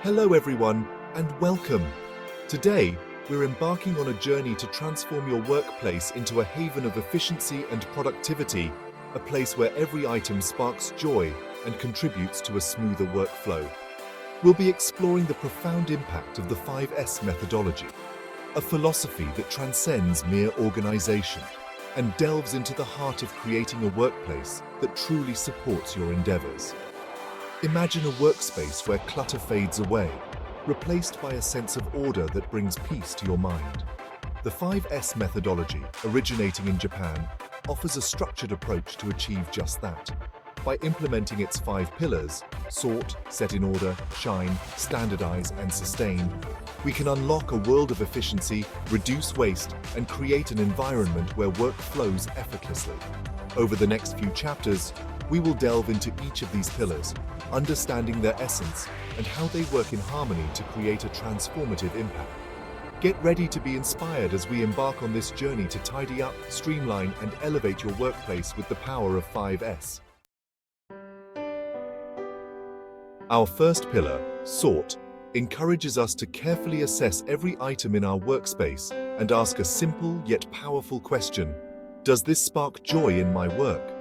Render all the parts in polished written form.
Hello everyone, and welcome. Today, we're embarking on a journey to transform your workplace into a haven of efficiency and productivity, a place where every item sparks joy and contributes to a smoother workflow. We'll be exploring the profound impact of the 5S methodology, a philosophy that transcends mere organization and delves into the heart of creating a workplace that truly supports your endeavors. Imagine a workspace where clutter fades away, replaced by a sense of order that brings peace to your mind. The 5S methodology, originating in Japan, offers a structured approach to achieve just that. By implementing its 5 pillars, sort, set in order, shine, standardize, and sustain, we can unlock a world of efficiency, reduce waste, and create an environment where work flows effortlessly. Over the next few chapters, we will delve into each of these pillars, understanding their essence and how they work in harmony to create a transformative impact. Get ready to be inspired as we embark on this journey to tidy up, streamline, and elevate your workplace with the power of 5S. Our first pillar, sort, encourages us to carefully assess every item in our workspace and ask a simple yet powerful question: does this spark joy in my work?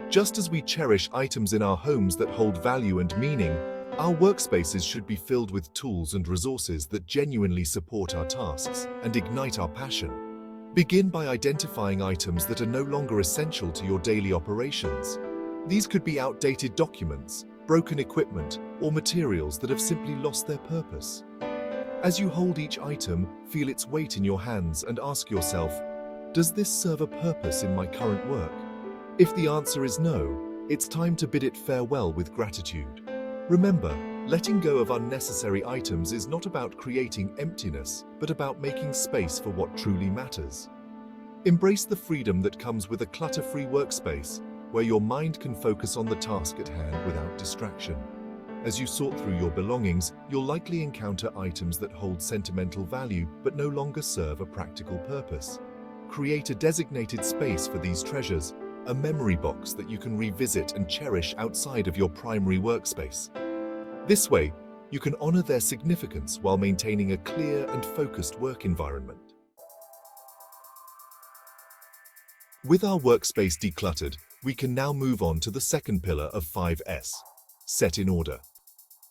Just as we cherish items in our homes that hold value and meaning, our workspaces should be filled with tools and resources that genuinely support our tasks and ignite our passion. Begin by identifying items that are no longer essential to your daily operations. These could be outdated documents, broken equipment, or materials that have simply lost their purpose. As you hold each item, feel its weight in your hands and ask yourself, does this serve a purpose in my current work? If the answer is no, it's time to bid it farewell with gratitude. Remember, letting go of unnecessary items is not about creating emptiness, but about making space for what truly matters. Embrace the freedom that comes with a clutter-free workspace, where your mind can focus on the task at hand without distraction. As you sort through your belongings, you'll likely encounter items that hold sentimental value but no longer serve a practical purpose. Create a designated space for these treasures, a memory box that you can revisit and cherish outside of your primary workspace. This way, you can honor their significance while maintaining a clear and focused work environment. With our workspace decluttered, we can now move on to the second pillar of 5S, set in order.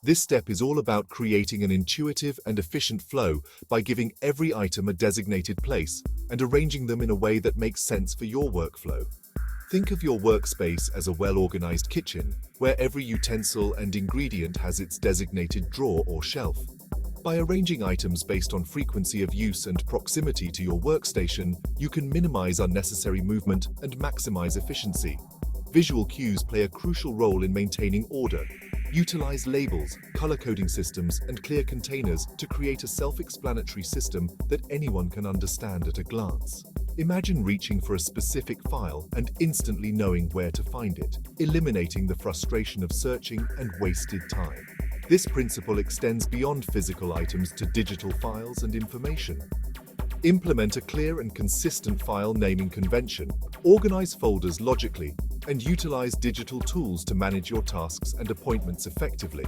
This step is all about creating an intuitive and efficient flow by giving every item a designated place and arranging them in a way that makes sense for your workflow. Think of your workspace as a well-organized kitchen, where every utensil and ingredient has its designated drawer or shelf. By arranging items based on frequency of use and proximity to your workstation, you can minimize unnecessary movement and maximize efficiency. Visual cues play a crucial role in maintaining order. Utilize labels, color coding systems, and clear containers to create a self-explanatory system that anyone can understand at a glance. Imagine reaching for a specific file and instantly knowing where to find it, eliminating the frustration of searching and wasted time. This principle extends beyond physical items to digital files and information. Implement a clear and consistent file naming convention, organize folders logically, and utilize digital tools to manage your tasks and appointments effectively.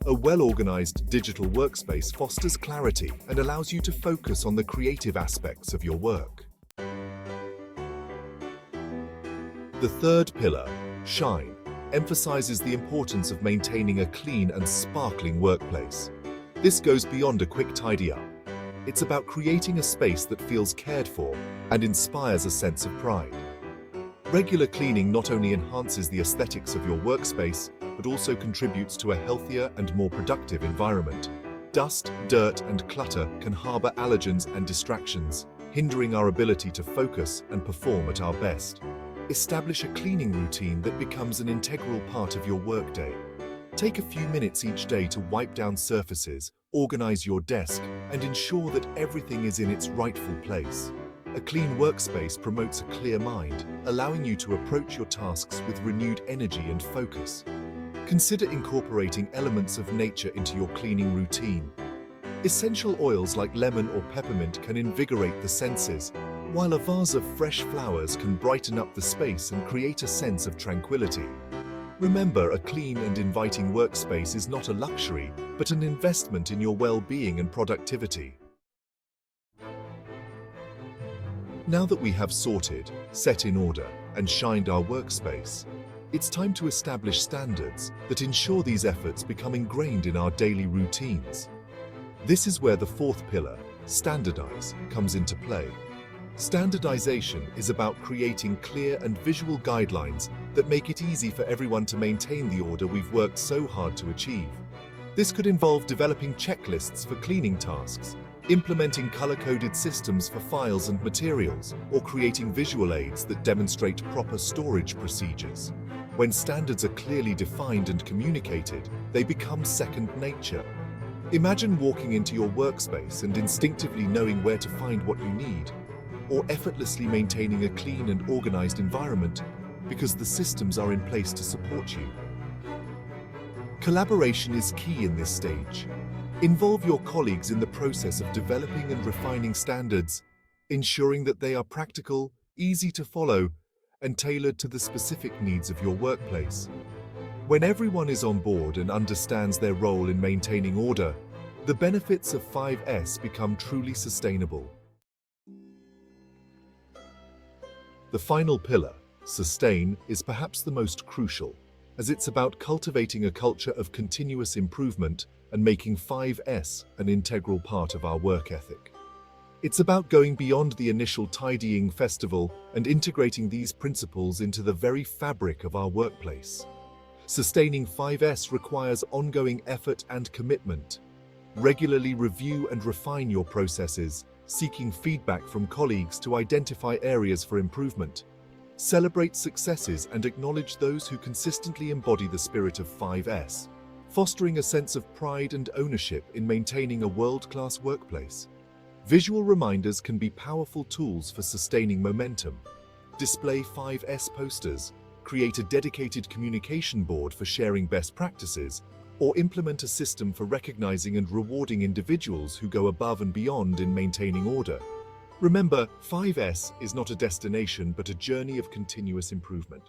A well-organized digital workspace fosters clarity and allows you to focus on the creative aspects of your work. The third pillar, shine, emphasizes the importance of maintaining a clean and sparkling workplace. This goes beyond a quick tidy-up. It's about creating a space that feels cared for and inspires a sense of pride. Regular cleaning not only enhances the aesthetics of your workspace, but also contributes to a healthier and more productive environment. Dust, dirt, and clutter can harbor allergens and distractions, hindering our ability to focus and perform at our best. Establish a cleaning routine that becomes an integral part of your workday. Take a few minutes each day to wipe down surfaces, organize your desk, and ensure that everything is in its rightful place. A clean workspace promotes a clear mind, allowing you to approach your tasks with renewed energy and focus. Consider incorporating elements of nature into your cleaning routine. Essential oils like lemon or peppermint can invigorate the senses, while a vase of fresh flowers can brighten up the space and create a sense of tranquility. Remember, a clean and inviting workspace is not a luxury, but an investment in your well-being and productivity. Now that we have sorted, set in order, and shined our workspace, it's time to establish standards that ensure these efforts become ingrained in our daily routines. This is where the fourth pillar, Standardize, comes into play. Standardization is about creating clear and visual guidelines that make it easy for everyone to maintain the order we've worked so hard to achieve. This could involve developing checklists for cleaning tasks, implementing color-coded systems for files and materials, or creating visual aids that demonstrate proper storage procedures. When standards are clearly defined and communicated, they become second nature. Imagine walking into your workspace and instinctively knowing where to find what you need, or effortlessly maintaining a clean and organized environment because the systems are in place to support you. Collaboration is key in this stage. Involve your colleagues in the process of developing and refining standards, ensuring that they are practical, easy to follow, and tailored to the specific needs of your workplace. When everyone is on board and understands their role in maintaining order, the benefits of 5S become truly sustainable. The final pillar, sustain, is perhaps the most crucial, as it's about cultivating a culture of continuous improvement and making 5S an integral part of our work ethic. It's about going beyond the initial tidying festival and integrating these principles into the very fabric of our workplace. Sustaining 5S requires ongoing effort and commitment. Regularly review and refine your processes, seeking feedback from colleagues to identify areas for improvement. Celebrate successes and acknowledge those who consistently embody the spirit of 5S, fostering a sense of pride and ownership in maintaining a world-class workplace. Visual reminders can be powerful tools for sustaining momentum. Display 5S posters, create a dedicated communication board for sharing best practices, or implement a system for recognizing and rewarding individuals who go above and beyond in maintaining order. Remember, 5S is not a destination but a journey of continuous improvement.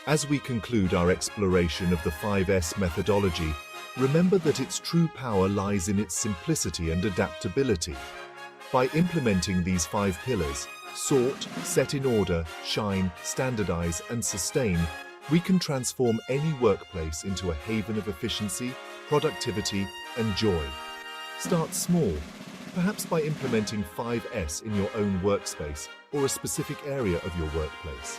As we conclude our exploration of the 5S methodology, remember that its true power lies in its simplicity and adaptability. By implementing these 5 pillars, sort, set in order, shine, standardize, and sustain, we can transform any workplace into a haven of efficiency, productivity, and joy. Start small, perhaps by implementing 5S in your own workspace or a specific area of your workplace.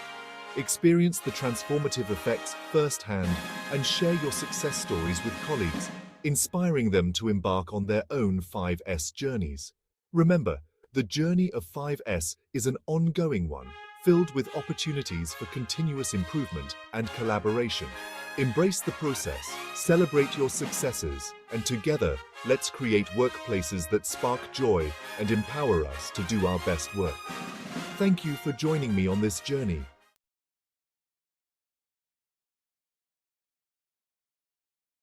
Experience the transformative effects firsthand and share your success stories with colleagues, inspiring them to embark on their own 5S journeys. Remember, the journey of 5S is an ongoing one, filled with opportunities for continuous improvement and collaboration. Embrace the process, celebrate your successes, and together, let's create workplaces that spark joy and empower us to do our best work. Thank you for joining me on this journey.